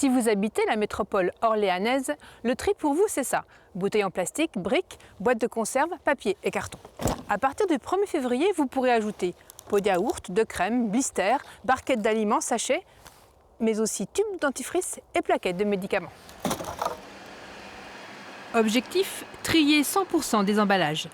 Si vous habitez la métropole orléanaise, le tri pour vous c'est ça. Bouteilles en plastique, briques, boîtes de conserve, papier et carton. À partir du 1er février, vous pourrez ajouter pots de yaourt, de crème, blisters, barquettes d'aliments, sachets, mais aussi tubes dentifrice et plaquettes de médicaments. Objectif, trier 100% des emballages.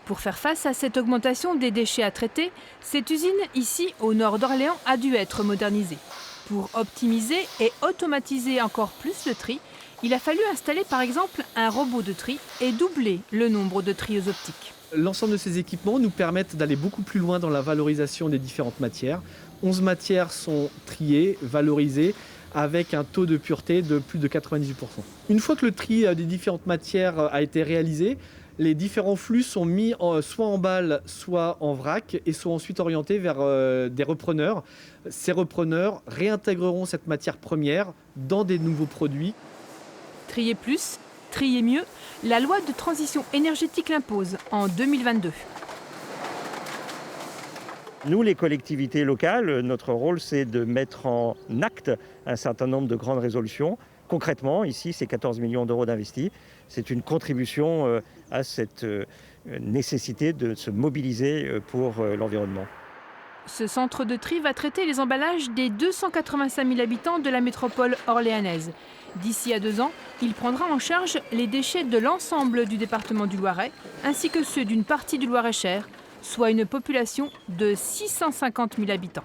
Pour faire face à cette augmentation des déchets à traiter, cette usine ici au nord d'Orléans a dû être modernisée. Pour optimiser et automatiser encore plus le tri, il a fallu installer par exemple un robot de tri et doubler le nombre de trieuses optiques. L'ensemble de ces équipements nous permettent d'aller beaucoup plus loin dans la valorisation des différentes matières. 11 matières sont triées, valorisées, avec un taux de pureté de plus de 98%. Une fois que le tri des différentes matières a été réalisé, les différents flux sont mis soit en balle, soit en vrac et sont ensuite orientés vers des repreneurs. Ces repreneurs réintégreront cette matière première dans des nouveaux produits. Trier plus, trier mieux, la loi de transition énergétique l'impose en 2022. Nous, les collectivités locales, notre rôle, c'est de mettre en acte un certain nombre de grandes résolutions. Concrètement, ici, c'est 14 millions d'euros d'investis. C'est une contribution à cette nécessité de se mobiliser pour l'environnement. Ce centre de tri va traiter les emballages des 285 000 habitants de la métropole orléanaise. D'ici à 2 ans, il prendra en charge les déchets de l'ensemble du département du Loiret, ainsi que ceux d'une partie du Loir-et-Cher, soit une population de 650 000 habitants.